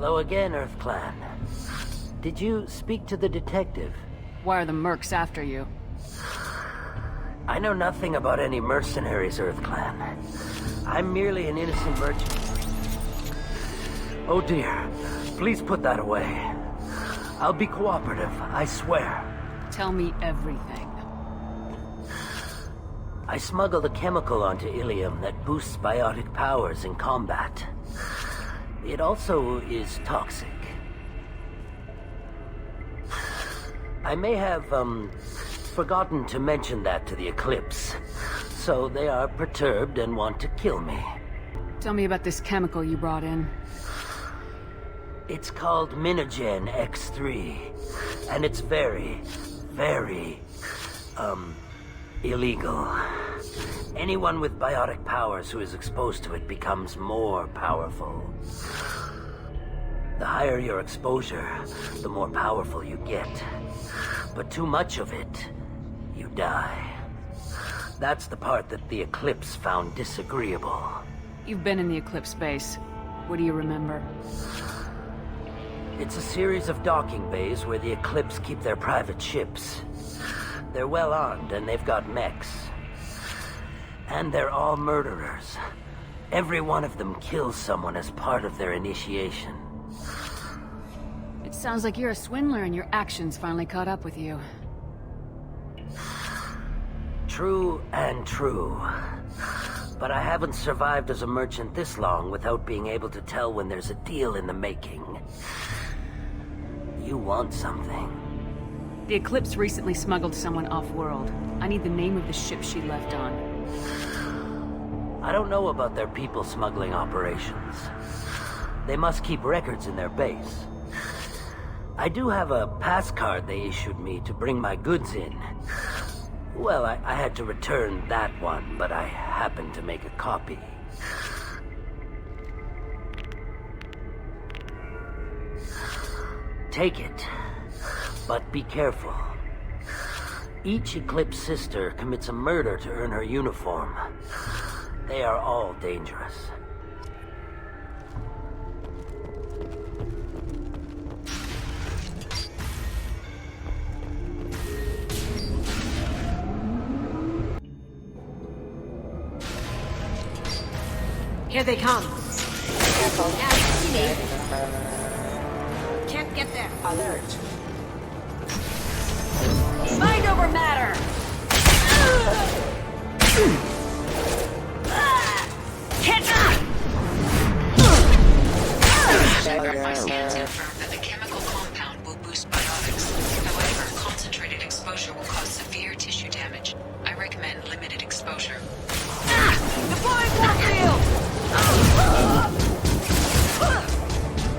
Hello again, Earth Clan. Did you speak to the detective? Why are the mercs after you? I know nothing about any mercenaries, Earth Clan. I'm merely an innocent merchant. Oh dear. Please put that away. I'll be cooperative, I swear. Tell me everything. I smuggled a chemical onto Ilium that boosts biotic powers in combat. It also is toxic. I may have, forgotten to mention that to the Eclipse. So they are perturbed and want to kill me. Tell me about this chemical you brought in. It's called Minogen X3. And it's very, very, illegal. Anyone with biotic powers who is exposed to it becomes more powerful. The higher your exposure, the more powerful you get. But too much of it, you die. That's the part that the Eclipse found disagreeable. You've been in the Eclipse base. What do you remember? It's a series of docking bays where the Eclipse keep their private ships. They're well armed and they've got mechs. And they're all murderers. Every one of them kills someone as part of their initiation. It sounds like you're a swindler and your actions finally caught up with you. True and true. But I haven't survived as a merchant this long without being able to tell when there's a deal in the making. You want something. The Eclipse recently smuggled someone off-world. I need the name of the ship she left on. I don't know about their people smuggling operations. They must keep records in their base. I do have a pass card they issued me to bring my goods in. Well, I had to return that one, but I happened to make a copy. Take it, but be careful. Each Eclipse sister commits a murder to earn her uniform. They are all dangerous. Here they come. Careful. Now you see me. Can't get there. Alert. Mind over matter. Shepard, My scans confirm that the chemical compound will boost biotics. However, concentrated exposure will cause severe tissue damage. I recommend limited exposure. Deploying warp field.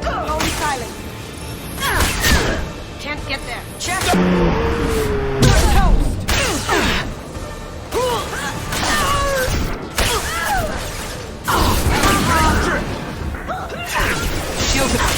Holy silence. Can't get there. Check. Toast. Shield out!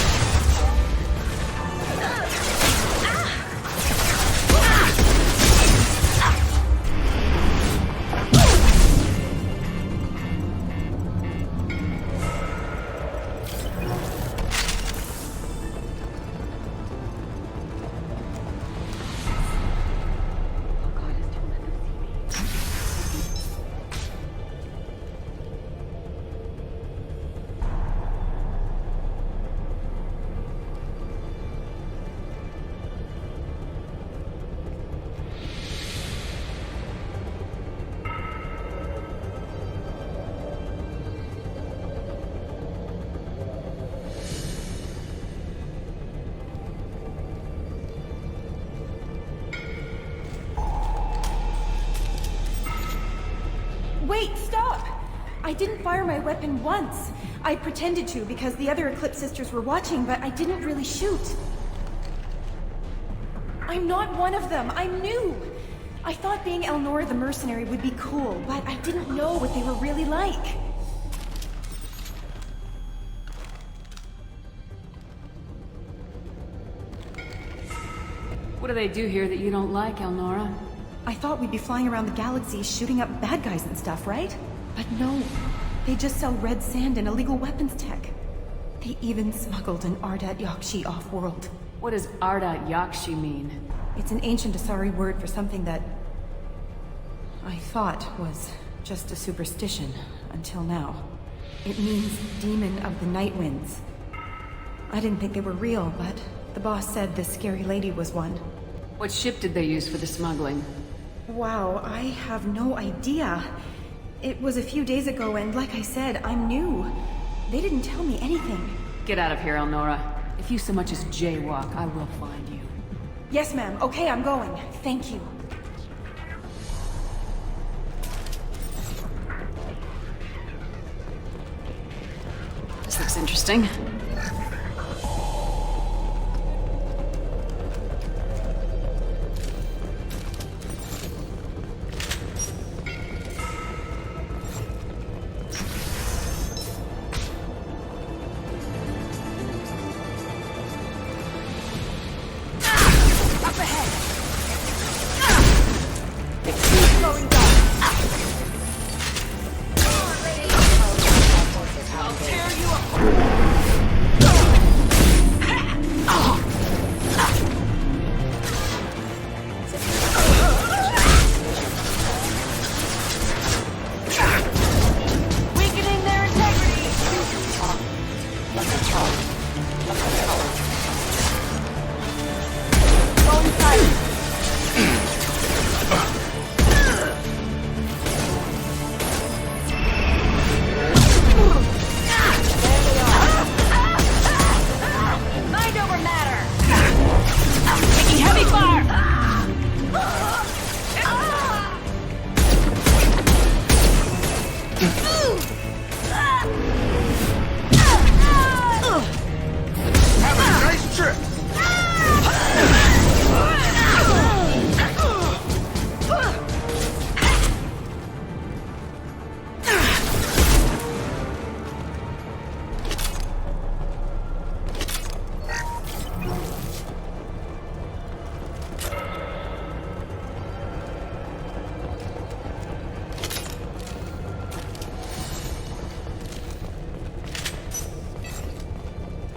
Wait, stop! I didn't fire my weapon once. I pretended to because the other Eclipse sisters were watching, but I didn't really shoot. I'm not one of them. I'm new. I thought being Elnora the mercenary would be cool, but I didn't know what they were really like. What do they do here that you don't like, Elnora? I thought we'd be flying around the galaxy shooting up bad guys and stuff, right? But no. They just sell red sand and illegal weapons tech. They even smuggled an Ardat Yakshi off-world. What does Ardat Yakshi mean? It's an ancient Asari word for something that I thought was just a superstition until now. It means demon of the night winds. I didn't think they were real, but the boss said this scary lady was one. What ship did they use for the smuggling? Wow, I have no idea. It was a few days ago, and like I said, I'm new. They didn't tell me anything. Get out of here, Elnora. If you so much as jaywalk, I will find you. Yes, ma'am. Okay, I'm going. Thank you. This looks interesting.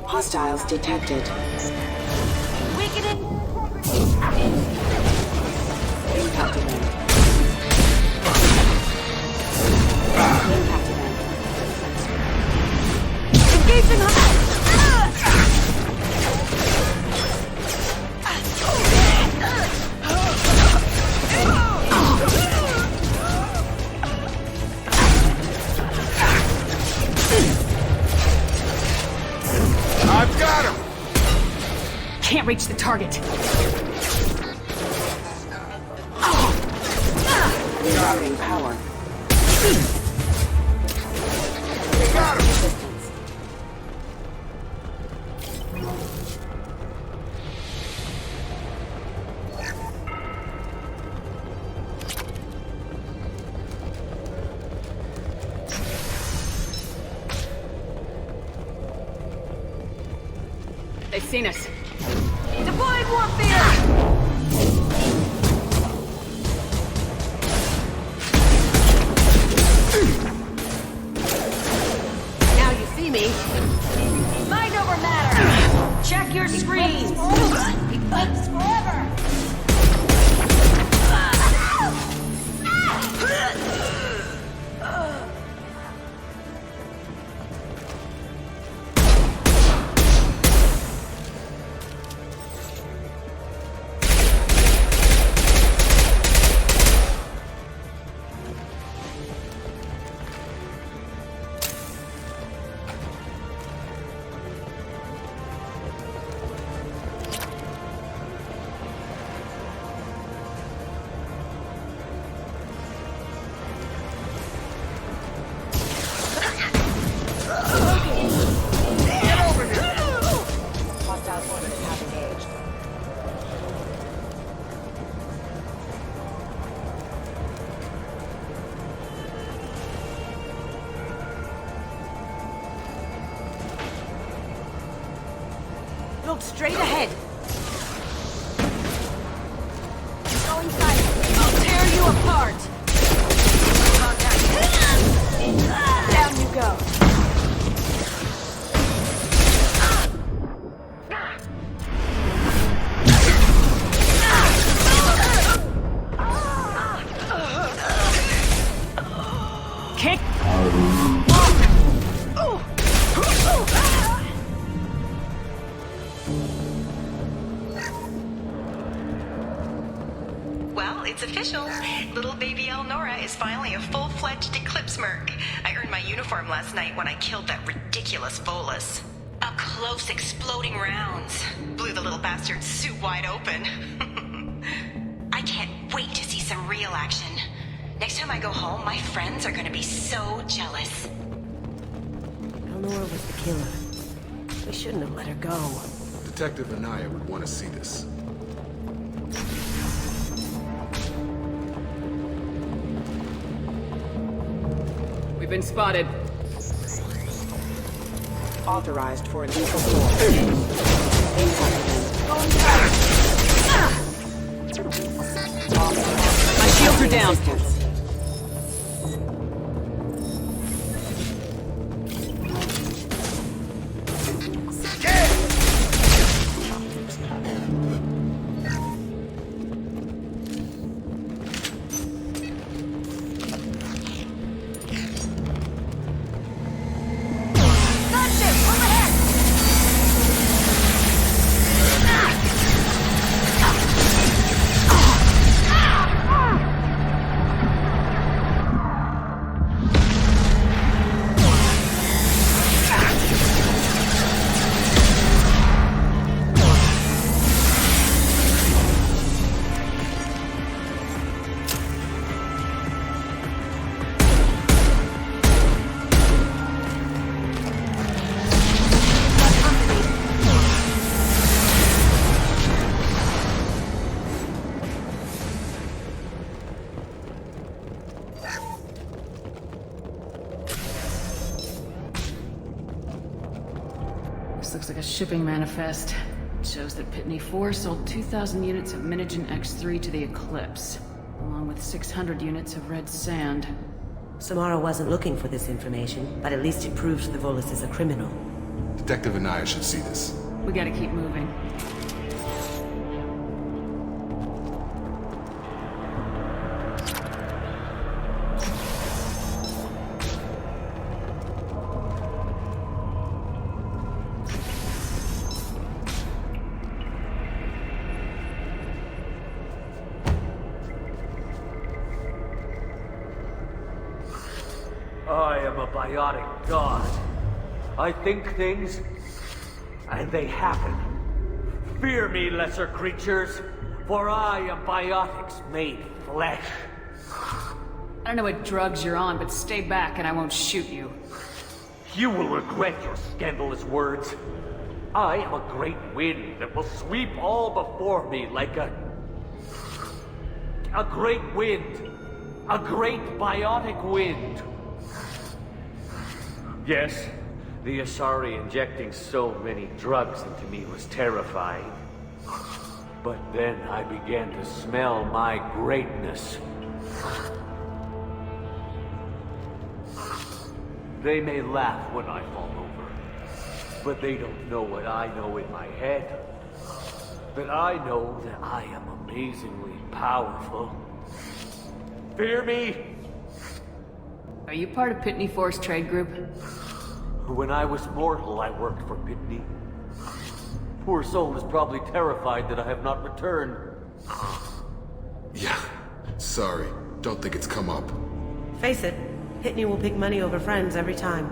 Hostiles detected. Weakening. Impacted them. Impacted them. Engaging high. I've got him! Can't reach the target. Rerouting power. Got him! Resistance. They've seen us. Deploying warp field. Now you see me. Mind over matter. Check your screens. Eclipse forever. Hostile orders have engaged. Look straight ahead. Going silent. I'll tear you apart. Contact. Down you go. Well, it's official. Little baby Elnora is finally a full-fledged Eclipse merc. I earned my uniform last night when I killed that ridiculous Volus. Up close, exploding rounds. Blew the little bastard's suit wide open. I can't wait to see some real action. Next time I go home, my friends are gonna be so jealous. Elnora was the killer. We shouldn't have let her go. Detective Anaya would want to see this. We've been spotted. Authorized for lethal force. My shields are down. This looks like a shipping manifest. It shows that Pitney 4 sold 2,000 units of Minigen X3 to the Eclipse, along with 600 units of red sand. Samara wasn't looking for this information, but at least it proves the Volus is a criminal. Detective Anaya should see this. We gotta keep moving. I am a biotic god. I think things, and they happen. Fear me, lesser creatures, for I am biotics made flesh. I don't know what drugs you're on, but stay back and I won't shoot you. You will regret your scandalous words. I am a great wind that will sweep all before me like a great wind. A great biotic wind. Yes, the Asari injecting so many drugs into me was terrifying. But then I began to smell my greatness. They may laugh when I fall over, but they don't know what I know in my head. That I know that I am amazingly powerful. Fear me? Are you part of Pitney 4's trade group? When I was mortal, I worked for Pitney. Poor soul is probably terrified that I have not returned. Yeah, sorry. Don't think it's come up. Face it, Pitney will pick money over friends every time.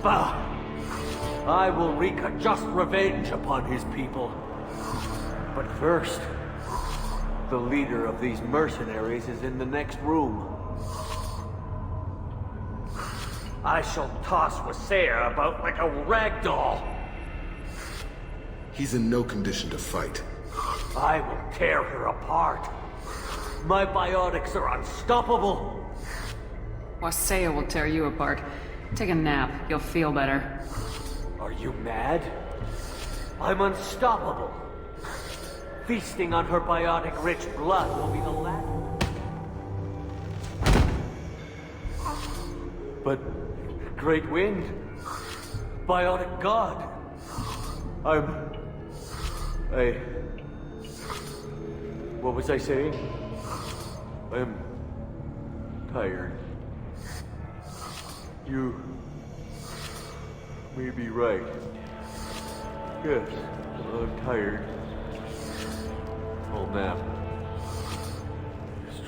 Bah! I will wreak a just revenge upon his people. But first, the leader of these mercenaries is in the next room. I shall toss Wasea about like a rag doll. He's in no condition to fight. I will tear her apart. My biotics are unstoppable. Wasea will tear you apart. Take a nap. You'll feel better. Are you mad? I'm unstoppable. Feasting on her biotic-rich blood will be the last. But, Great Wind, biotic god, what was I saying? I'm tired. You may be right. Yes, I'm tired. I'll nap.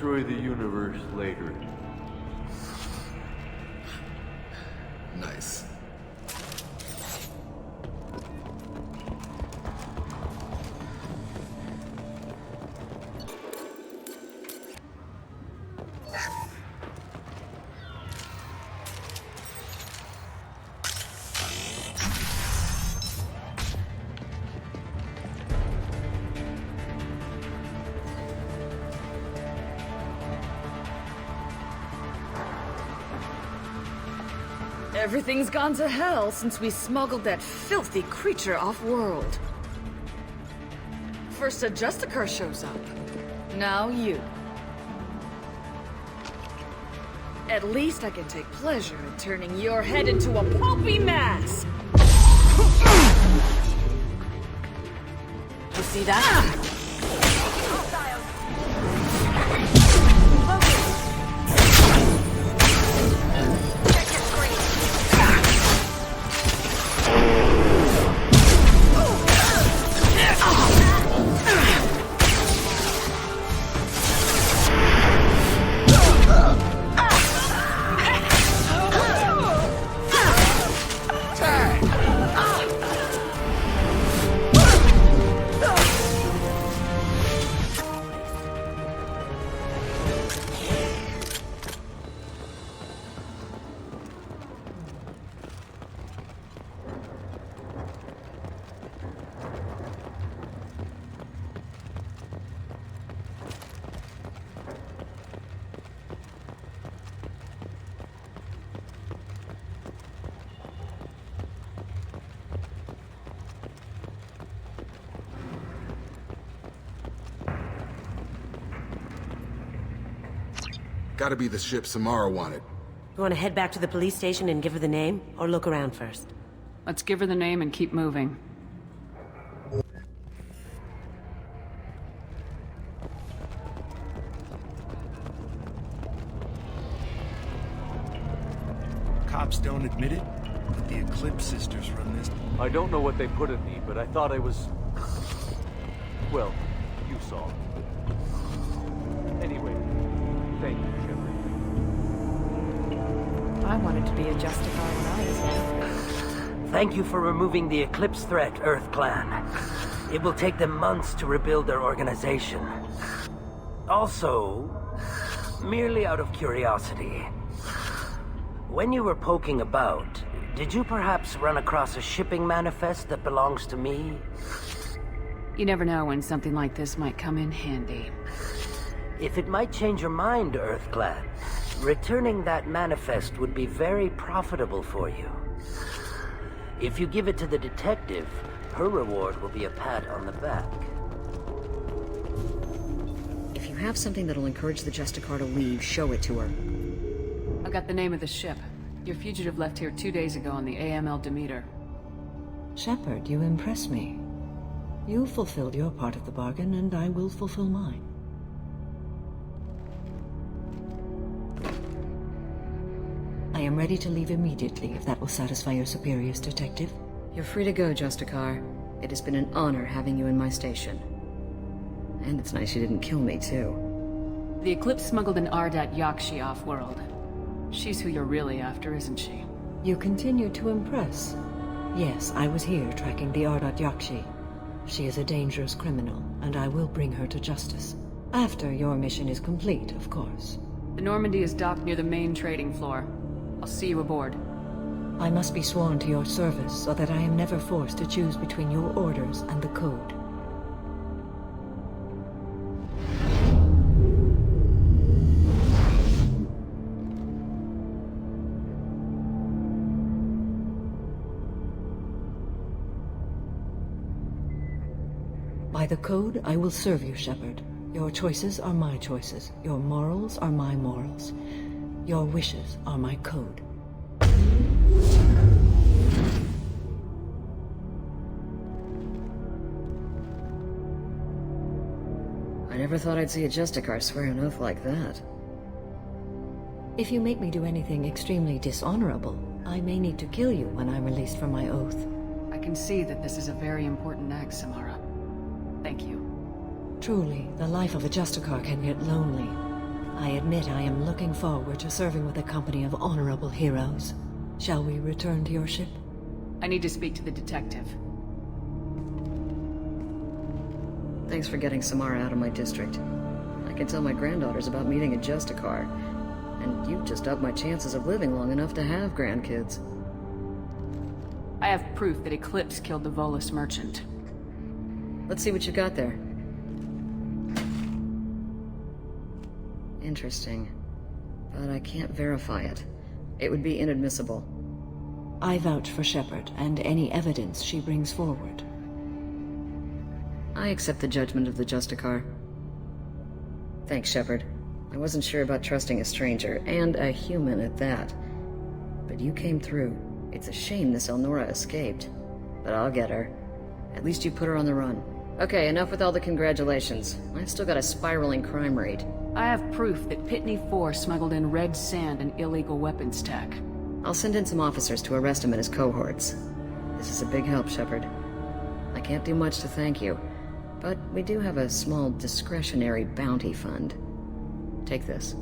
destroy the universe later. Nice. Everything's gone to hell since we smuggled that filthy creature off-world. First a Justicar shows up. Now you. At least I can take pleasure in turning your head into a pulpy mass! You see that? Gotta be the ship Samara wanted. You want to head back to the police station and give her the name, or look around first? Let's give her the name and keep moving. Cops don't admit it, but the Eclipse sisters run this. I don't know what they put in me, but I thought I was... Well, you saw. Anyway, thank you, Shepard. I wanted to be a Justicar when I was young. Thank you for removing the Eclipse threat, Earth Clan. It will take them months to rebuild their organization. Also, merely out of curiosity, when you were poking about, did you perhaps run across a shipping manifest that belongs to me? You never know when something like this might come in handy. If it might change your mind, Earth Clan, returning that manifest would be very profitable for you. If you give it to the detective, her reward will be a pat on the back. If you have something that'll encourage the Justicar to leave, show it to her. I got the name of the ship. Your fugitive left here 2 days ago on the AML Demeter. Shepard, you impress me. You fulfilled your part of the bargain, and I will fulfill mine. I am ready to leave immediately, if that will satisfy your superiors, Detective. You're free to go, Justicar. It has been an honor having you in my station. And it's nice you didn't kill me, too. The Eclipse smuggled an Ardat Yakshi off-world. She's who you're really after, isn't she? You continue to impress. Yes, I was here tracking the Ardat Yakshi. She is a dangerous criminal, and I will bring her to justice. After your mission is complete, of course. The Normandy is docked near the main trading floor. I'll see you aboard. I must be sworn to your service so that I am never forced to choose between your orders and the Code. By the Code, I will serve you, Shepard. Your choices are my choices. Your morals are my morals. Your wishes are my code. I never thought I'd see a Justicar swear an oath like that. If you make me do anything extremely dishonorable, I may need to kill you when I'm released from my oath. I can see that this is a very important act, Samara. Thank you. Truly, the life of a Justicar can get lonely. I admit I am looking forward to serving with a company of honorable heroes. Shall we return to your ship? I need to speak to the detective. Thanks for getting Samara out of my district. I can tell my granddaughters about meeting a Justicar, and you've just upped my chances of living long enough to have grandkids. I have proof that Eclipse killed the Volus merchant. Let's see what you got there. Interesting. But I can't verify it. It would be inadmissible. I vouch for Shepard and any evidence she brings forward. I accept the judgment of the Justicar. Thanks, Shepard. I wasn't sure about trusting a stranger, and a human at that. But you came through. It's a shame this Elnora escaped. But I'll get her. At least you put her on the run. Okay, enough with all the congratulations. I've still got a spiraling crime rate. I have proof that Pitney 4 smuggled in red sand and illegal weapons tech. I'll send in some officers to arrest him and his cohorts. This is a big help, Shepard. I can't do much to thank you, but we do have a small discretionary bounty fund. Take this.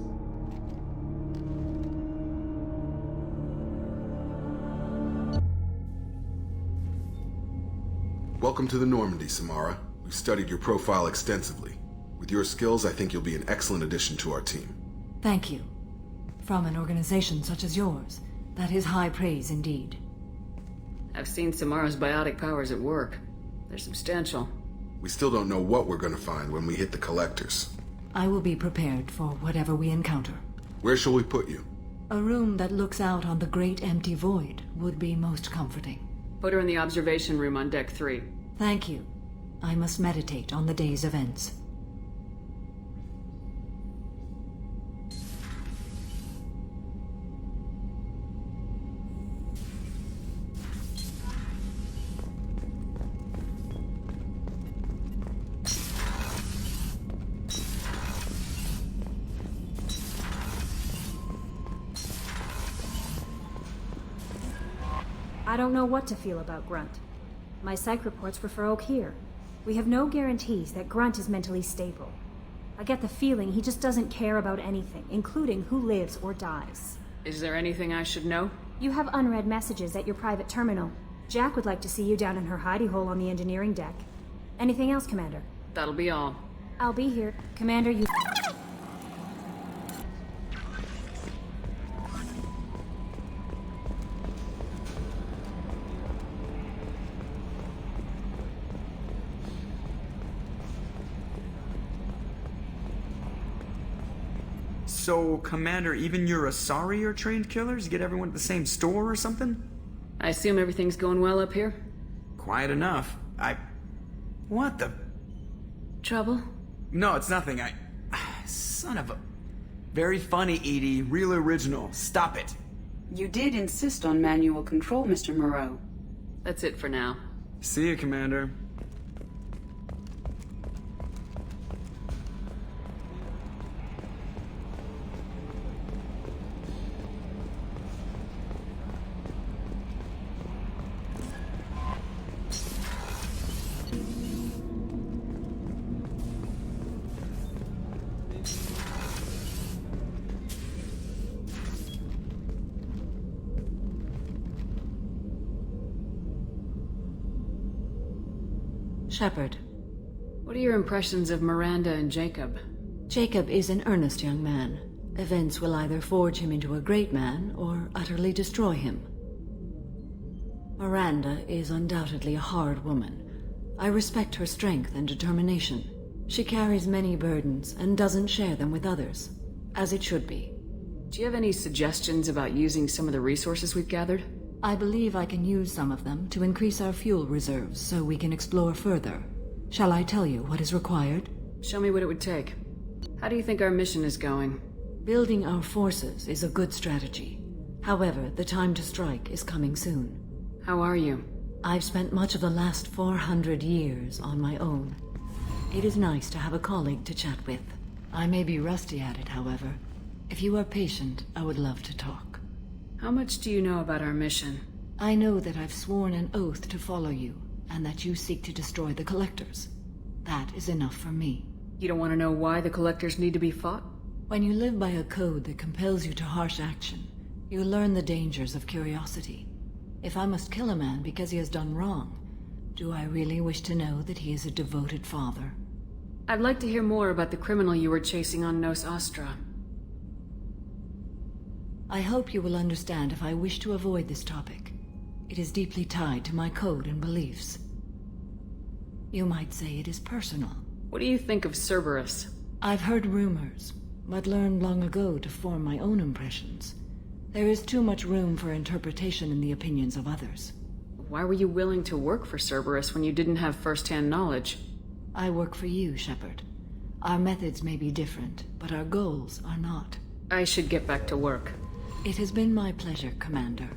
Welcome to the Normandy, Samara. We've studied your profile extensively. With your skills, I think you'll be an excellent addition to our team. Thank you. From an organization such as yours, that is high praise indeed. I've seen Samara's biotic powers at work. They're substantial. We still don't know what we're going to find when we hit the collectors. I will be prepared for whatever we encounter. Where shall we put you? A room that looks out on the great empty void would be most comforting. Put her in the observation room on Deck 3. Thank you. I must meditate on the day's events. I don't know what to feel about Grunt. My psych reports refer Oak here. We have no guarantees that Grunt is mentally stable. I get the feeling he just doesn't care about anything, including who lives or dies. Is there anything I should know? You have unread messages at your private terminal. Jack would like to see you down in her hidey hole on the engineering deck. Anything else, Commander? That'll be all. I'll be here. Commander, you... So, Commander, even your Asari are trained killers? You get everyone at the same store or something? I assume everything's going well up here? Quiet enough. What the... Trouble? No, it's nothing. Son of a... Very funny, Edie. Real original. Stop it. You did insist on manual control, Mr. Moreau. That's it for now. See you, Commander. Shepard. What are your impressions of Miranda and Jacob? Jacob is an earnest young man. Events will either forge him into a great man or utterly destroy him. Miranda is undoubtedly a hard woman. I respect her strength and determination. She carries many burdens and doesn't share them with others, as it should be. Do you have any suggestions about using some of the resources we've gathered? I believe I can use some of them to increase our fuel reserves so we can explore further. Shall I tell you what is required? Show me what it would take. How do you think our mission is going? Building our forces is a good strategy. However, the time to strike is coming soon. How are you? I've spent much of the last 400 years on my own. It is nice to have a colleague to chat with. I may be rusty at it, however. If you are patient, I would love to talk. How much do you know about our mission? I know that I've sworn an oath to follow you, and that you seek to destroy the Collectors. That is enough for me. You don't want to know why the Collectors need to be fought? When you live by a code that compels you to harsh action, you learn the dangers of curiosity. If I must kill a man because he has done wrong, do I really wish to know that he is a devoted father? I'd like to hear more about the criminal you were chasing on Nos Astra. I hope you will understand if I wish to avoid this topic. It is deeply tied to my code and beliefs. You might say it is personal. What do you think of Cerberus? I've heard rumors, but learned long ago to form my own impressions. There is too much room for interpretation in the opinions of others. Why were you willing to work for Cerberus when you didn't have first-hand knowledge? I work for you, Shepard. Our methods may be different, but our goals are not. I should get back to work. It has been my pleasure, Commander.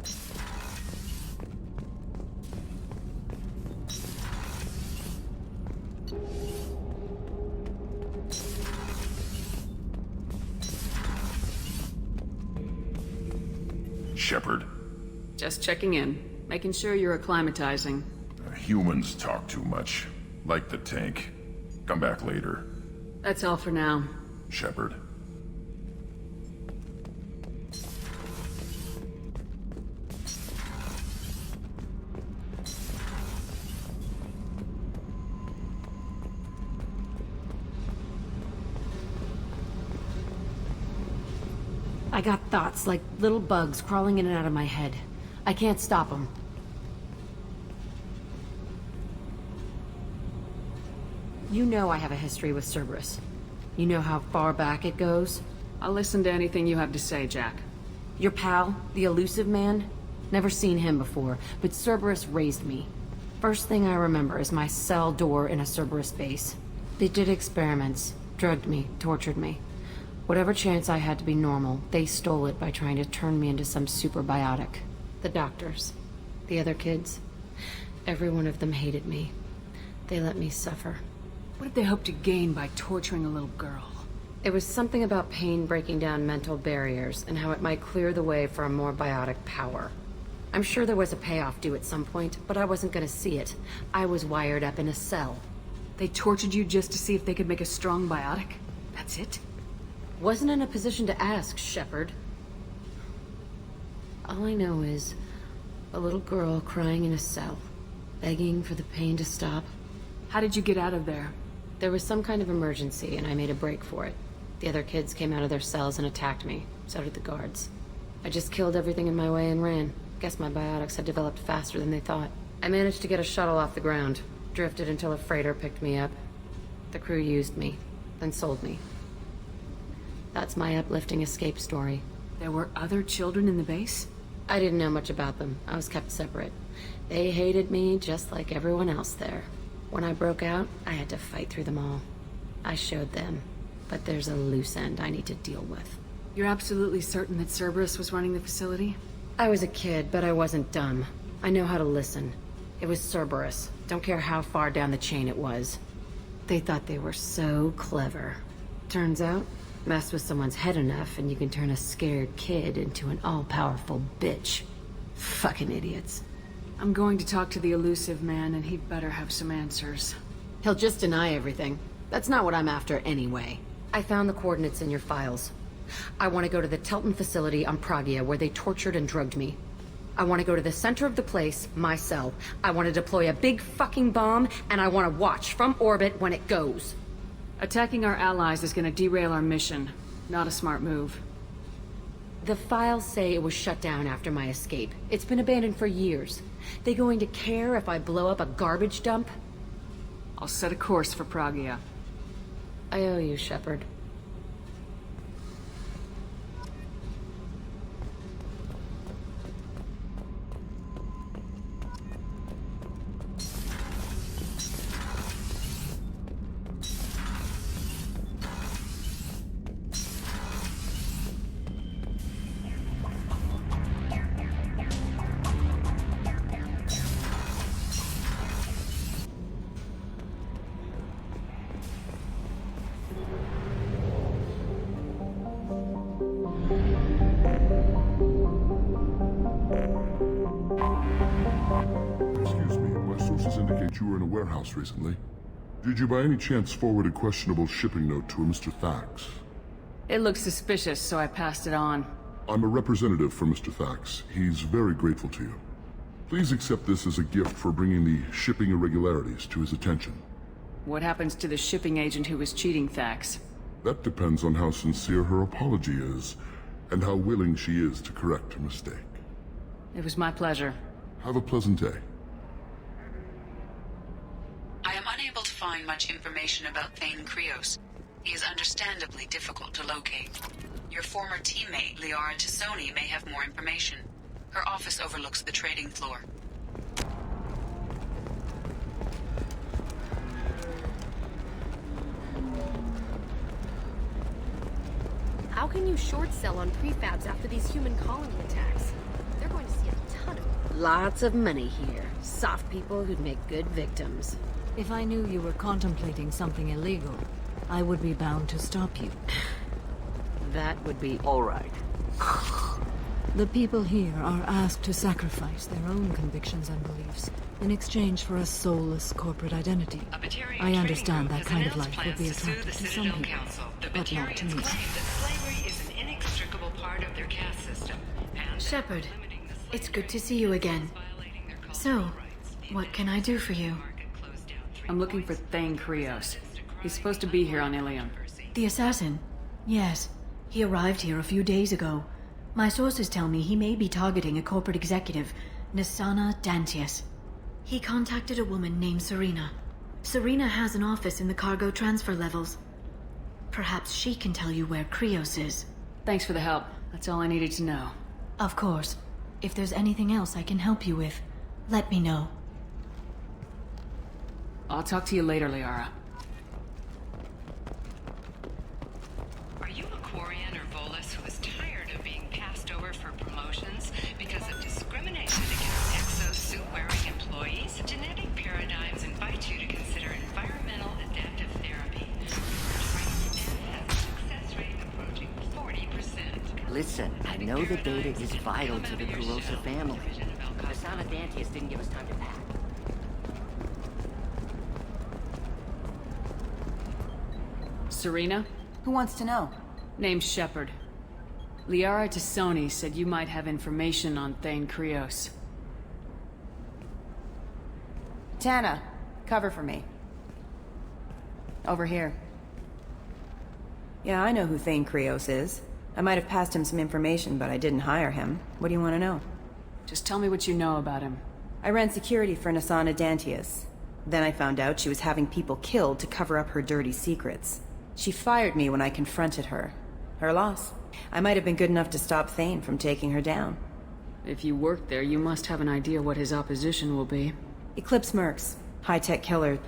Shepard. Just checking in. Making sure you're acclimatizing. Humans talk too much. Like the tank. Come back later. That's all for now. Shepard. I got thoughts like little bugs crawling in and out of my head. I can't stop them. You know I have a history with Cerberus. You know how far back it goes? I'll listen to anything you have to say, Jack. Your pal, the elusive man? Never seen him before, but Cerberus raised me. First thing I remember is my cell door in a Cerberus base. They did experiments, drugged me, tortured me. Whatever chance I had to be normal, they stole it by trying to turn me into some superbiotic. The doctors, the other kids, every one of them hated me. They let me suffer. What did they hope to gain by torturing a little girl? It was something about pain breaking down mental barriers and how it might clear the way for a more biotic power. I'm sure there was a payoff due at some point, but I wasn't gonna see it. I was wired up in a cell. They tortured you just to see if they could make a strong biotic? That's it? Wasn't in a position to ask, Shepard. All I know is a little girl crying in a cell, begging for the pain to stop. How did you get out of there? There was some kind of emergency, and I made a break for it. The other kids came out of their cells and attacked me. So did the guards. I just killed everything in my way and ran. Guess my biotics had developed faster than they thought. I managed to get a shuttle off the ground. Drifted until a freighter picked me up. The crew used me, then sold me. That's my uplifting escape story. There were other children in the base? I didn't know much about them. I was kept separate. They hated me just like everyone else there. When I broke out, I had to fight through them all. I showed them, but there's a loose end I need to deal with. You're absolutely certain that Cerberus was running the facility? I was a kid, but I wasn't dumb. I know how to listen. It was Cerberus. Don't care how far down the chain it was. They thought they were so clever. Turns out, mess with someone's head enough and you can turn a scared kid into an all-powerful bitch. Fucking idiots. I'm going to talk to the elusive man, and he'd better have some answers. He'll just deny everything. That's not what I'm after anyway. I found the coordinates in your files. I want to go to the Telton facility on Pragia where they tortured and drugged me. I want to go to the center of the place, my cell. I want to deploy a big fucking bomb, and I want to watch from orbit when it goes. Attacking our allies is going to derail our mission. Not a smart move. The files say it was shut down after my escape. It's been abandoned for years. They going to care if I blow up a garbage dump? I'll set a course for Pragia. I owe you, Shepard. You were in a warehouse recently. Did you by any chance forward a questionable shipping note to a Mr. Thax? It looks suspicious, so I passed it on. I'm a representative for Mr. Thax. He's very grateful to you. Please accept this as a gift for bringing the shipping irregularities to his attention. What happens to the shipping agent who was cheating Thax? That depends on how sincere her apology is, and how willing she is to correct her mistake. It was my pleasure. Have a pleasant day. I am unable to find much information about Thane Krios. He is understandably difficult to locate. Your former teammate, Liara Tassoni, may have more information. Her office overlooks the trading floor. How can you short sell on prefabs after these human colony attacks? They're going to see a ton of... Lots of money here. Soft people who'd make good victims. If I knew you were contemplating something illegal, I would be bound to stop you. That would be... All right. The people here are asked to sacrifice their own convictions and beliefs in exchange for a soulless corporate identity. I understand that kind of life would be attractive to some people, but not to me. Slavery is an inextricable part of their caste system. Shepard, it's good to see you again. So, what can I do for you? I'm looking for Thane Krios. He's supposed to be here on Ilium. The assassin? Yes. He arrived here a few days ago. My sources tell me he may be targeting a corporate executive, Nisana Dantius. He contacted a woman named Serena. Serena has an office in the cargo transfer levels. Perhaps she can tell you where Krios is. Thanks for the help. That's all I needed to know. Of course. If there's anything else I can help you with, let me know. I'll talk to you later, Liara. Are you a Quarian or Volus who is tired of being passed over for promotions because of discrimination against exosuit-wearing employees? Genetic paradigms invite you to consider environmental adaptive therapy. Success rate approaching 40%. Listen, I know the data is vital to the Kurosa family. Nisana Dantius didn't give us time to pack. Serena? Who wants to know? Name's Shepard. Liara Tassoni said you might have information on Thane Krios. Tana, cover for me. Over here. Yeah, I know who Thane Krios is. I might have passed him some information, but I didn't hire him. What do you want to know? Just tell me what you know about him. I ran security for Nisana Dantius. Then I found out she was having people killed to cover up her dirty secrets. She fired me when I confronted her. Her loss. I might have been good enough to stop Thane from taking her down. If you work there, you must have an idea what his opposition will be. Eclipse mercs. High-tech killer.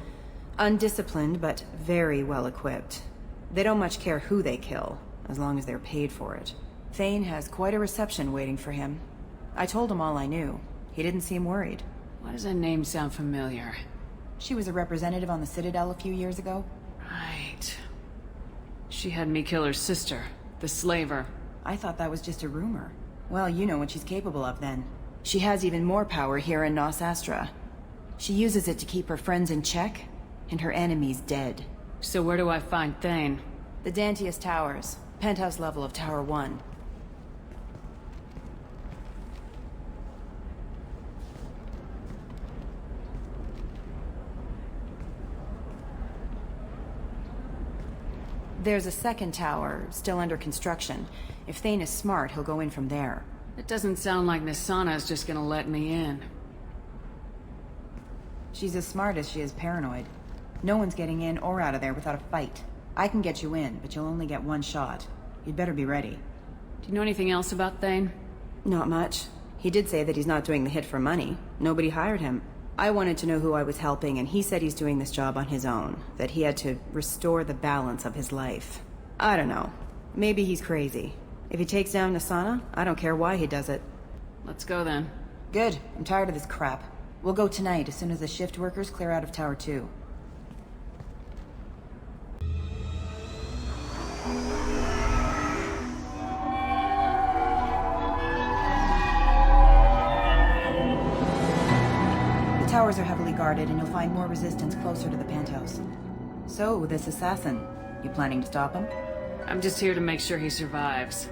Undisciplined, but very well equipped. They don't much care who they kill, as long as they're paid for it. Thane has quite a reception waiting for him. I told him all I knew. He didn't seem worried. Why does that name sound familiar? She was a representative on the Citadel a few years ago. Right. She had me kill her sister, the slaver. I thought that was just a rumor. Well, you know what she's capable of then. She has even more power here in Nos Astra. She uses it to keep her friends in check, and her enemies dead. So where do I find Thane? The Dantius Towers. Penthouse level of Tower 1. There's a second tower, still under construction. If Thane is smart, he'll go in from there. It doesn't sound like Nisana's just gonna let me in. She's as smart as she is paranoid. No one's getting in or out of there without a fight. I can get you in, but you'll only get one shot. You'd better be ready. Do you know anything else about Thane? Not much. He did say that he's not doing the hit for money. Nobody hired him. I wanted to know who I was helping, and he said he's doing this job on his own. That he had to restore the balance of his life. I don't know. Maybe he's crazy. If he takes down Nisana, I don't care why he does it. Let's go then. Good. I'm tired of this crap. We'll go tonight as soon as the shift workers clear out of Tower 2. The towers are heavily guarded, and you'll find more resistance closer to the penthouse. So, this assassin, you planning to stop him? I'm just here to make sure he survives.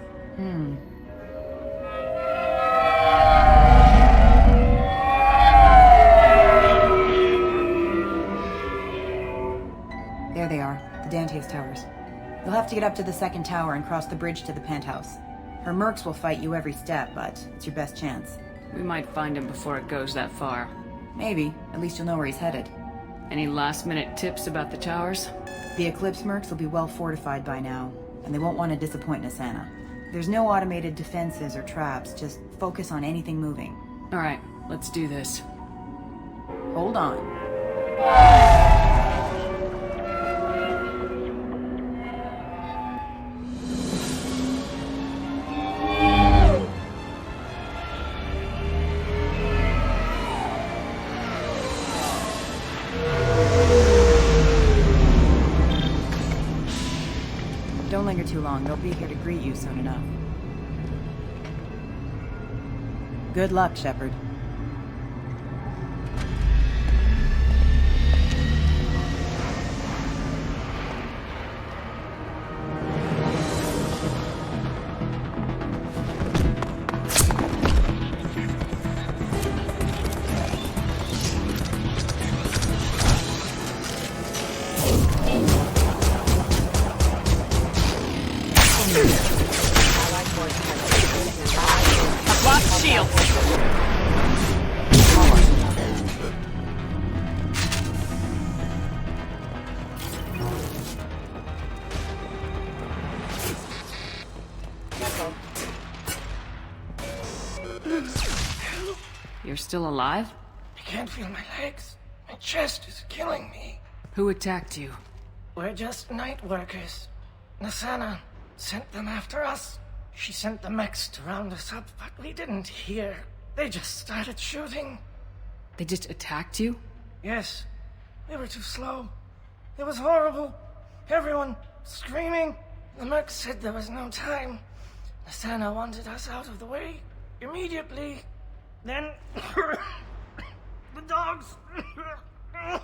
There they are, the Dantius towers. You'll have to get up to the second tower and cross the bridge to the penthouse. Her mercs will fight you every step, but it's your best chance. We might find him before it goes that far. Maybe. At least you'll know where he's headed. Any last-minute tips about the towers? The Eclipse mercs will be well fortified by now, and they won't want to disappoint Nisana. There's no automated defenses or traps, just focus on anything moving. Alright, let's do this. Hold on. Don't linger too long. They'll be here to greet you soon enough. Good luck, Shepard. Lost shield! You're still alive? I can't feel my legs. My chest is killing me. Who attacked you? We're just night workers. Nisana sent them after us. She sent the mechs to round us up, but we didn't hear. They just started shooting. They just attacked you? Yes. We were too slow. It was horrible. Everyone screaming. The mechs said there was no time. Nisana wanted us out of the way immediately. Then the dogs. I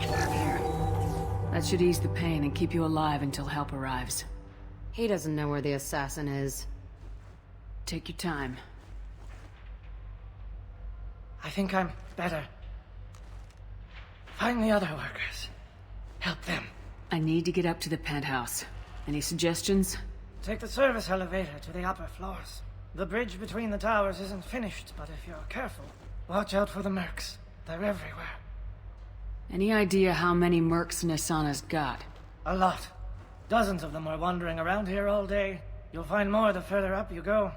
can't hear it. That should ease the pain and keep you alive until help arrives. He doesn't know where the assassin is. Take your time. I think I'm better. Find the other workers. Help them. I need to get up to the penthouse. Any suggestions? Take the service elevator to the upper floors. The bridge between the towers isn't finished, but if you're careful, watch out for the mercs. They're everywhere. Any idea how many mercs Nisana's got? A lot. Dozens of them are wandering around here all day. You'll find more the further up you go.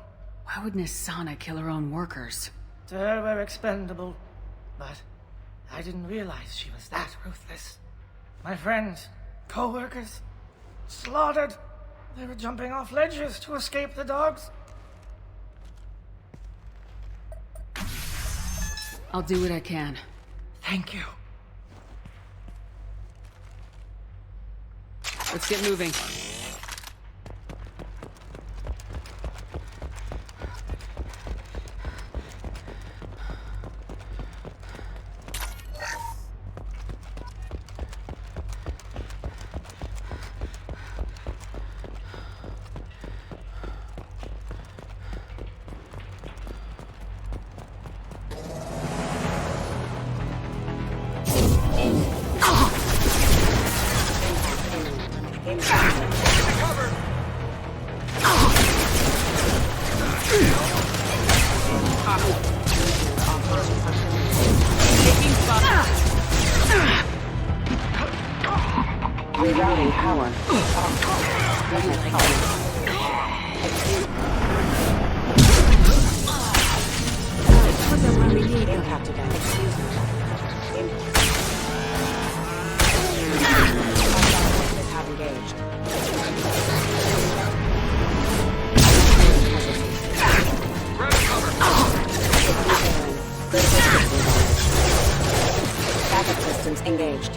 Why would Nisana kill her own workers? To her, we're expendable. But I didn't realize she was that ruthless. My friends, co-workers, slaughtered. They were jumping off ledges to escape the dogs. I'll do what I can. Thank you. Let's get moving. Rerouting power. Put them where we need them. Excuse me. Have engaged. Backup systems engaged.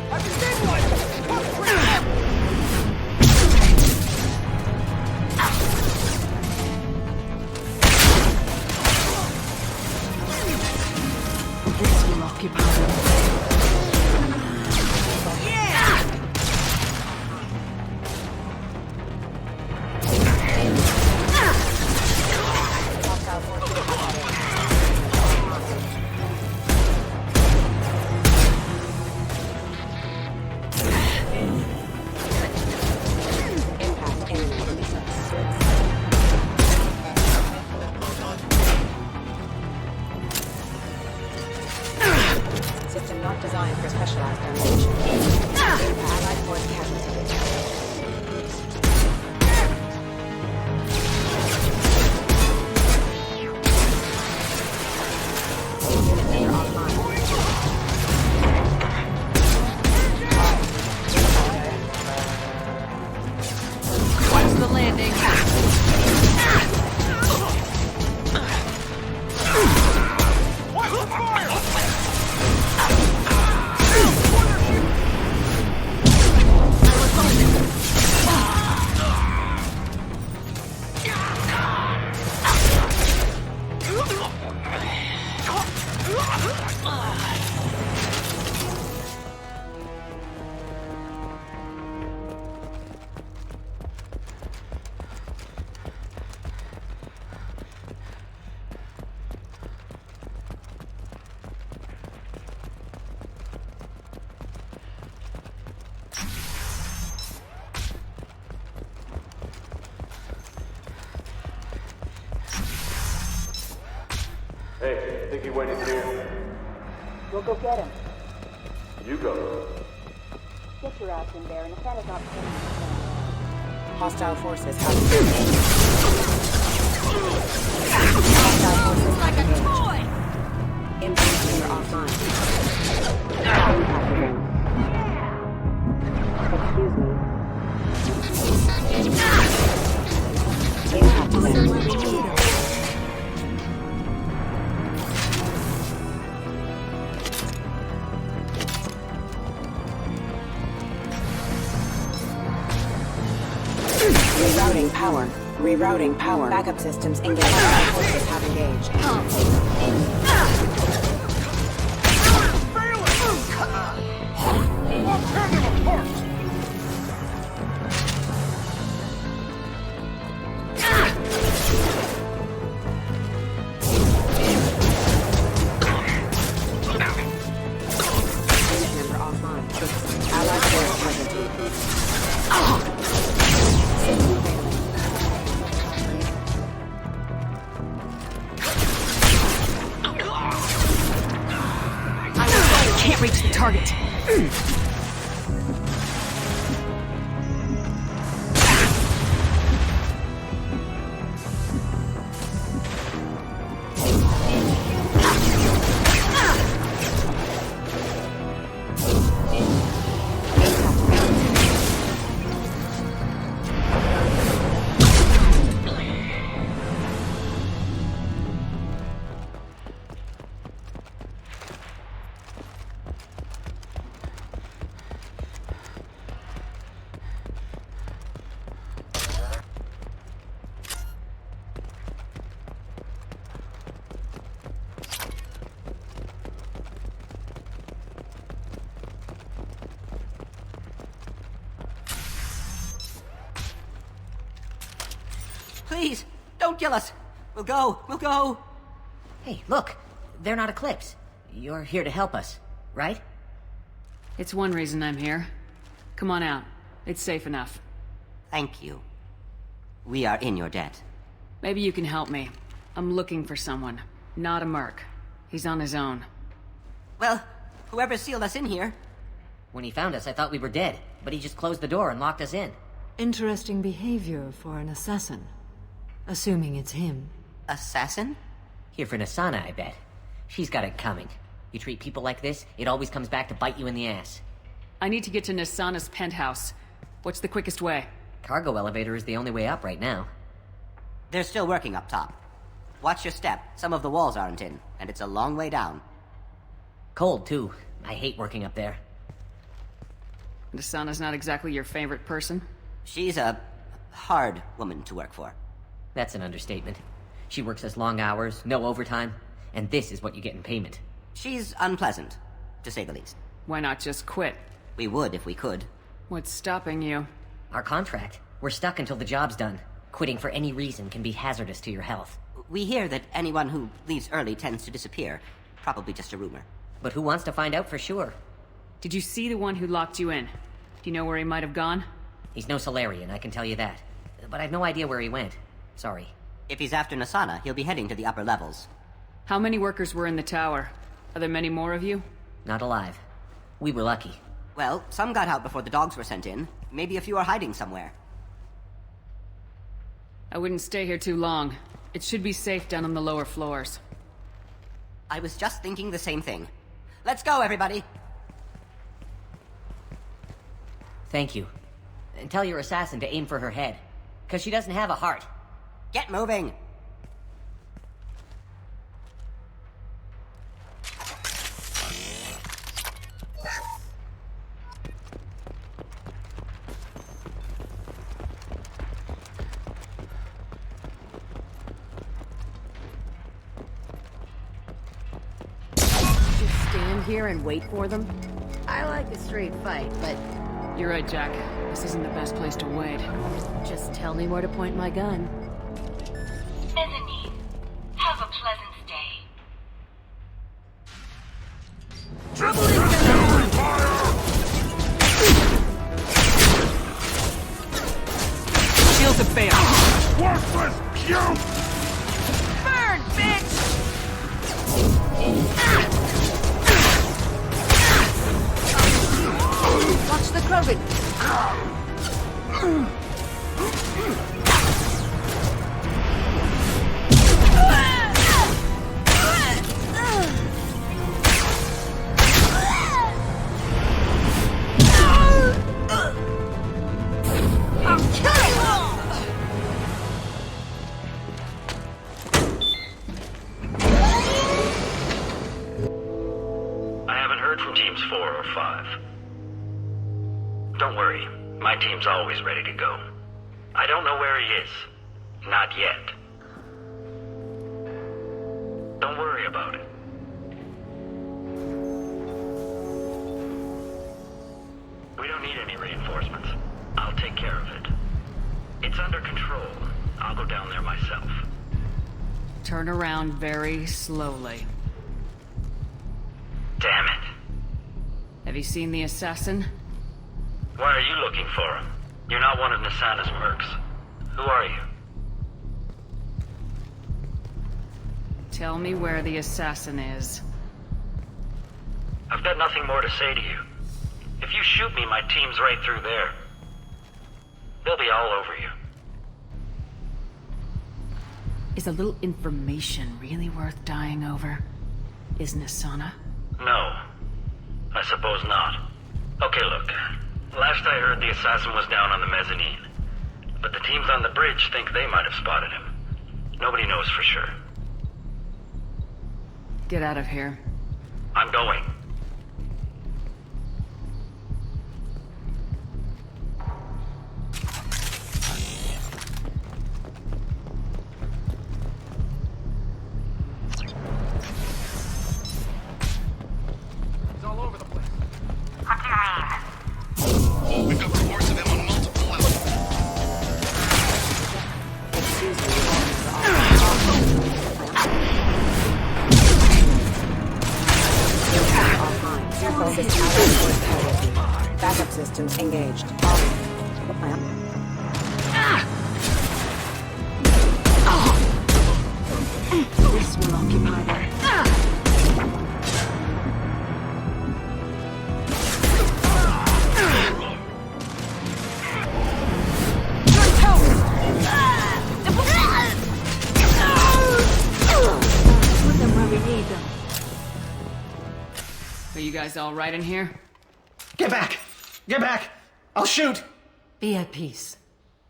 landing. Watch the fire! Hey, think he went in here? We'll go get him. You go. Get your ass in there, and if not paying. Hostile forces have engaged. Hostile forces Like have a engaged. toy! Impact meter offline. Excuse me. Impact meter. Rerouting power. Rerouting power. Backup systems engaged. Hostile forces have engaged. Unit member offline. Allied force present. Can't reach the target. Please, don't kill us. We'll go. Hey, look. They're not Eclipse. You're here to help us, right? It's one reason I'm here. Come on out. It's safe enough. Thank you. We are in your debt. Maybe you can help me. I'm looking for someone. Not a merc. He's on his own. Well, whoever sealed us in here. When he found us, I thought we were dead, but he just closed the door and locked us in. Interesting behavior for an assassin. Assuming it's him. Assassin? Here for Nasana, I bet. She's got it coming. You treat people like this, it always comes back to bite you in the ass. I need to get to Nasana's penthouse. What's the quickest way? Cargo elevator is the only way up right now. They're still working up top. Watch your step. Some of the walls aren't in, and it's a long way down. Cold, too. I hate working up there. Nasana's not exactly your favorite person? She's a hard woman to work for. That's an understatement. She works us long hours, no overtime, and this is what you get in payment. She's unpleasant, to say the least. Why not just quit? We would if we could. What's stopping you? Our contract. We're stuck until the job's done. Quitting for any reason can be hazardous to your health. We hear that anyone who leaves early tends to disappear. Probably just a rumor. But who wants to find out for sure? Did you see the one who locked you in? Do you know where he might have gone? He's no Solarian, I can tell you that. But I've no idea where he went. Sorry. If he's after Nasana, he'll be heading to the upper levels. How many workers were in the tower? Are there many more of you? Not alive. We were lucky. Well, some got out before the dogs were sent in. Maybe a few are hiding somewhere. I wouldn't stay here too long. It should be safe down on the lower floors. I was just thinking the same thing. Let's go, everybody! Thank you. And tell your assassin to aim for her head. Because she doesn't have a heart. Get moving! Stand here and wait for them? I like a straight fight, but... You're right, Jack. This isn't the best place to wait. Just tell me where to point my gun. Mezzanine. Have a pleasant stay. Shields have failed. Worthless puke! Burn, bitch! Watch the Krogan! I haven't heard from teams 4 or 5. Don't worry, my team's always ready to go. I don't know where he is. Not yet. Don't worry about it. We don't need any reinforcements. I'll take care of it. It's under control. I'll go down there myself. Turn around very slowly. Damn it. Have you seen the assassin? Why are you looking for him? You're not one of Nasana's mercs. Who are you? Tell me where the assassin is. I've got nothing more to say to you. If you shoot me, my team's right through there. They'll be all over you. Is a little information really worth dying over? Is Nasana? No. I suppose not. Okay, look. Last I heard, the assassin was down on the mezzanine. But the teams on the bridge think they might have spotted him. Nobody knows for sure. Get out of here. I'm going. He's all over the place. What do you mean? We've got reports of him on multiple levels. Your focus backup systems engaged. This will occupy them. Put them where we need them. Are you guys all right in here? Get back! Get back! I'll shoot! Be at peace.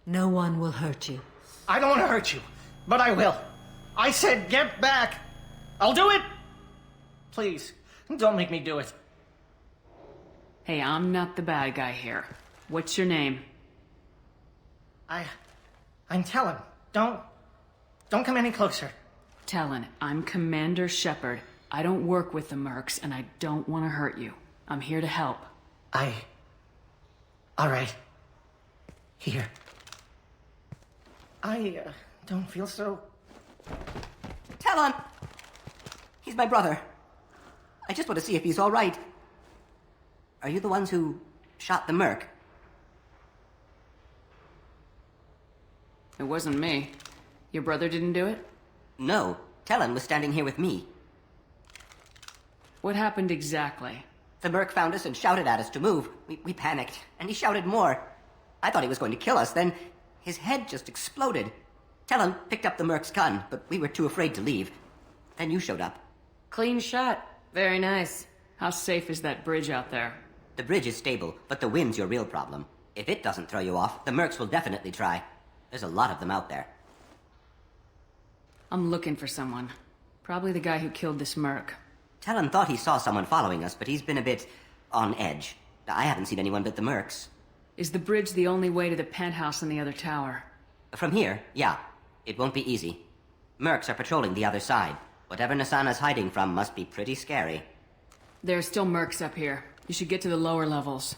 No one will hurt you. I don't want to hurt you, but I will. I said get back! I'll do it! Please, don't make me do it. Hey, I'm not the bad guy here. What's your name? I'm Talon. Don't come any closer. Talon, I'm Commander Shepard. I don't work with the mercs, and I don't want to hurt you. I'm here to help. All right. Here. I don't feel so... Talon! He's my brother. I just want to see if he's all right. Are you the ones who shot the merc? It wasn't me. Your brother didn't do it? No. Talon was standing here with me. What happened exactly? The merc found us and shouted at us to move. We panicked, and he shouted more. I thought he was going to kill us, then his head just exploded. Talon picked up the merc's gun, but we were too afraid to leave. Then you showed up. Clean shot. Very nice. How safe is that bridge out there? The bridge is stable, but the wind's your real problem. If it doesn't throw you off, the mercs will definitely try. There's a lot of them out there. I'm looking for someone. Probably the guy who killed this merc. Talon thought he saw someone following us, but he's been a bit on edge. I haven't seen anyone but the mercs. Is the bridge the only way to the penthouse in the other tower? From here, yeah. It won't be easy. Mercs are patrolling the other side. Whatever Nasana's hiding from must be pretty scary. There are still mercs up here. You should get to the lower levels.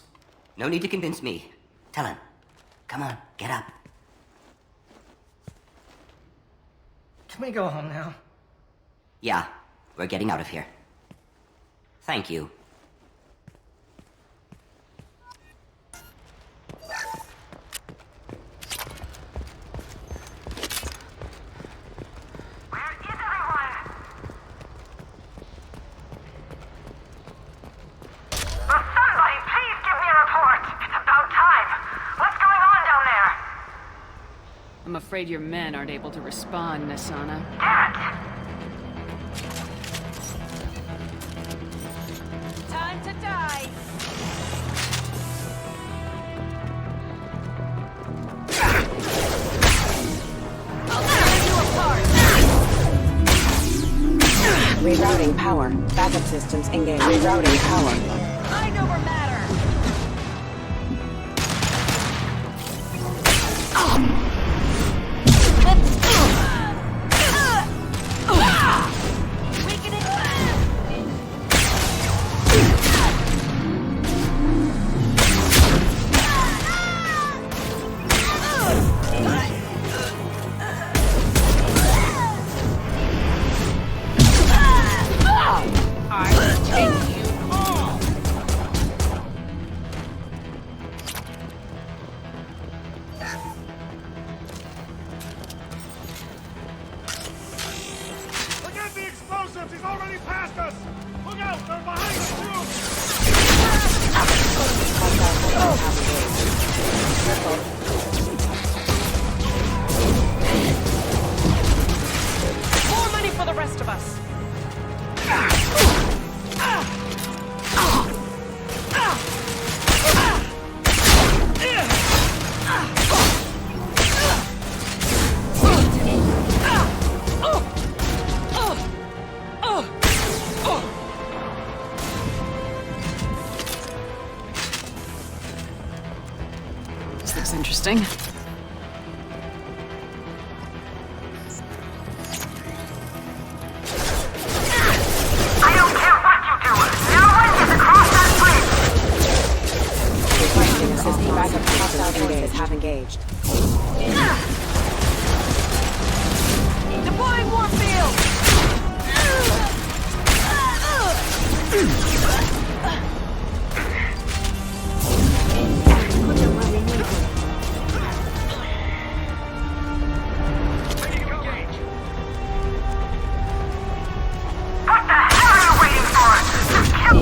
No need to convince me. Talon, come on, get up. Can we go home now? Yeah, we're getting out of here. Thank you. I'm afraid your men aren't able to respond, Nasana. Time to die! I'll tear you apart! Rerouting power. Backup systems engaged. Rerouting power. Mind over matter! He's already past us! Look out! They're behind us too! More money for the rest of us! This looks interesting. I don't care what you do! No one gets across that bridge! Requesting assistance. Backup hostile forces have engaged. Deploying warfield! What the hell are you waiting for? Just kill...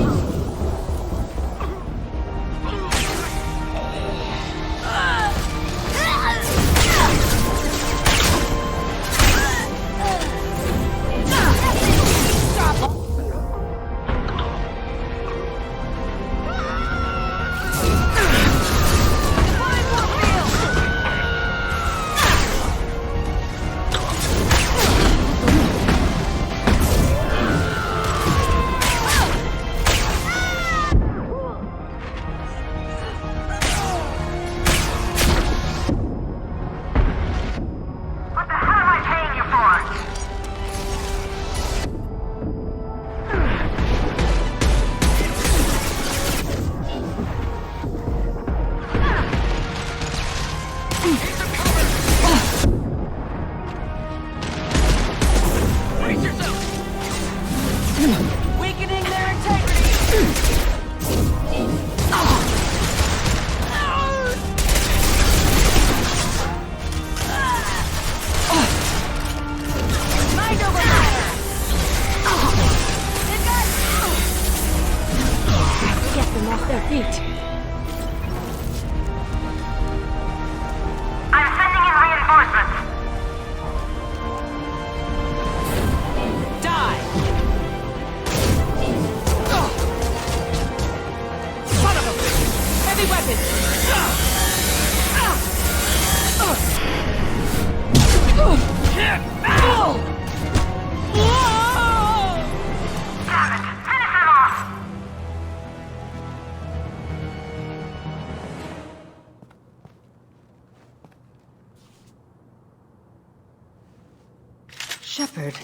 Shepard.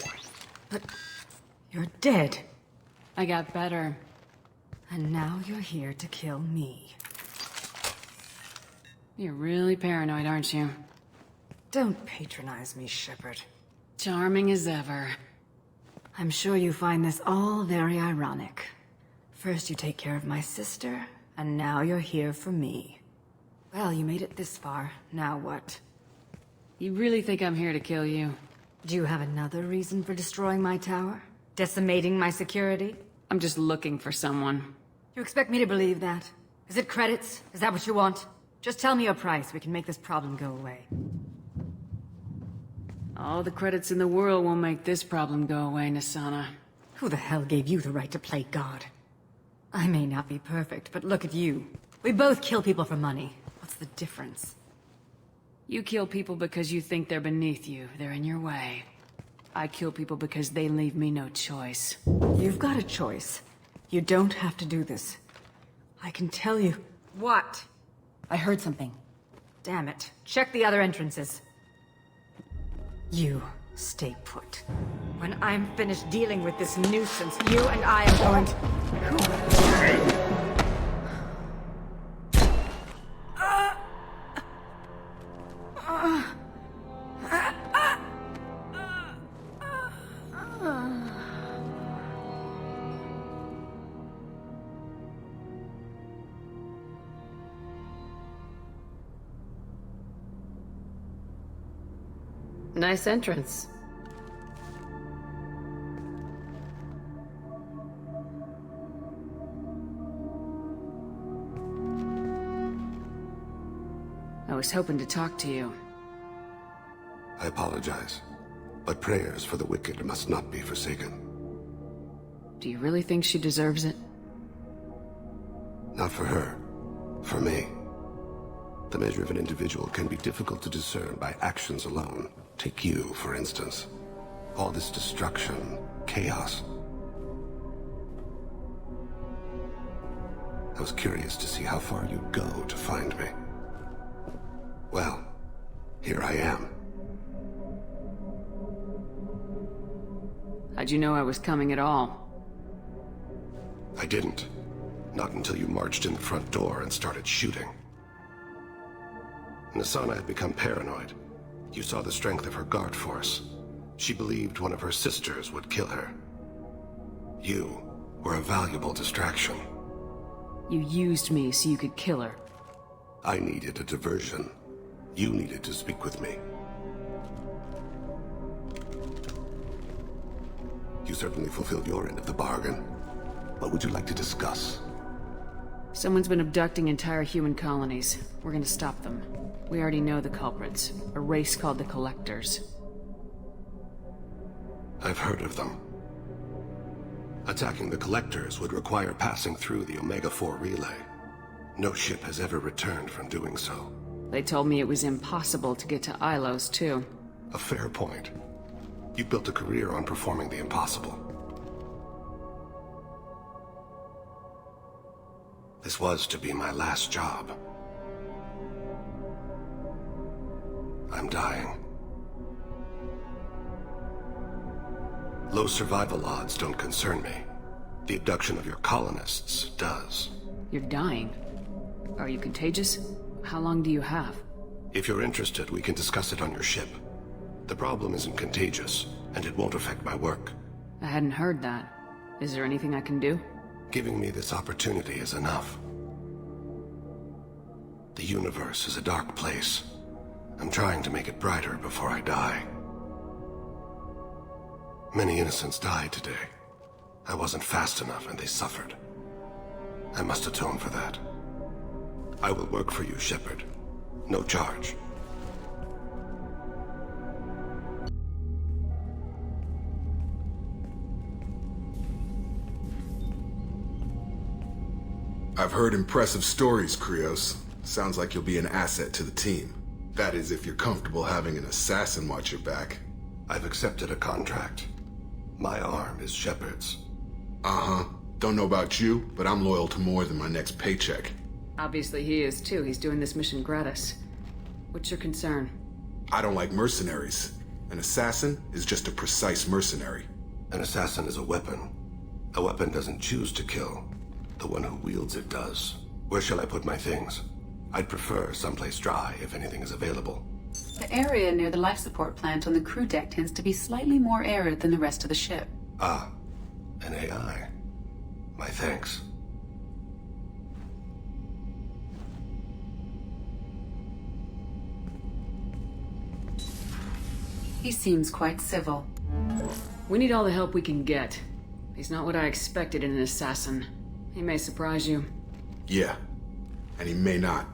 But you're dead. I got better. And now you're here to kill me. You're really paranoid, aren't you? Don't patronize me, Shepard. Charming as ever. I'm sure you find this all very ironic. First you take care of my sister, and now you're here for me. Well, you made it this far. Now what? You really think I'm here to kill you? Do you have another reason for destroying my tower? Decimating my security? I'm just looking for someone. You expect me to believe that? Is it credits? Is that what you want? Just tell me your price. We can make this problem go away. All the credits in the world won't make this problem go away, Nasana. Who the hell gave you the right to play God? I may not be perfect, but look at you. We both kill people for money. What's the difference? You kill people because you think they're beneath you. They're in your way. I kill people because they leave me no choice. You've got a choice. You don't have to do this. I can tell you... What? I heard something. Damn it. Check the other entrances. You stay put. When I'm finished dealing with this nuisance, you and I are going to... Nice entrance. I was hoping to talk to you. I apologize, but prayers for the wicked must not be forsaken. Do you really think she deserves it? Not for her. For me. The measure of an individual can be difficult to discern by actions alone. Take you, for instance. All this destruction, chaos. I was curious to see how far you'd go to find me. Well, here I am. How'd you know I was coming at all? I didn't. Not until you marched in the front door and started shooting. Nasana had become paranoid. You saw the strength of her guard force. She believed one of her sisters would kill her. You were a valuable distraction. You used me so you could kill her. I needed a diversion. You needed to speak with me. You certainly fulfilled your end of the bargain. What would you like to discuss? Someone's been abducting entire human colonies. We're gonna stop them. We already know the culprits. A race called the Collectors. I've heard of them. Attacking the Collectors would require passing through the Omega-4 relay. No ship has ever returned from doing so. They told me it was impossible to get to Ilos, too. A fair point. You built a career on performing the impossible. This was to be my last job. I'm dying. Low survival odds don't concern me. The abduction of your colonists does. You're dying. Are you contagious? How long do you have? If you're interested, we can discuss it on your ship. The problem isn't contagious, and it won't affect my work. I hadn't heard that. Is there anything I can do? Giving me this opportunity is enough. The universe is a dark place. I'm trying to make it brighter before I die. Many innocents died today. I wasn't fast enough and they suffered. I must atone for that. I will work for you, Shepard. No charge. I've heard impressive stories, Krios. Sounds like you'll be an asset to the team. That is, if you're comfortable having an assassin watch your back. I've accepted a contract. My arm is Shepard's. Uh-huh. Don't know about you, but I'm loyal to more than my next paycheck. Obviously he is too. He's doing this mission gratis. What's your concern? I don't like mercenaries. An assassin is just a precise mercenary. An assassin is a weapon. A weapon doesn't choose to kill. The one who wields it does. Where shall I put my things? I'd prefer someplace dry if anything is available. The area near the life support plant on the crew deck tends to be slightly more arid than the rest of the ship. Ah, an AI. My thanks. He seems quite civil. We need all the help we can get. He's not what I expected in an assassin. He may surprise you. Yeah, and he may not.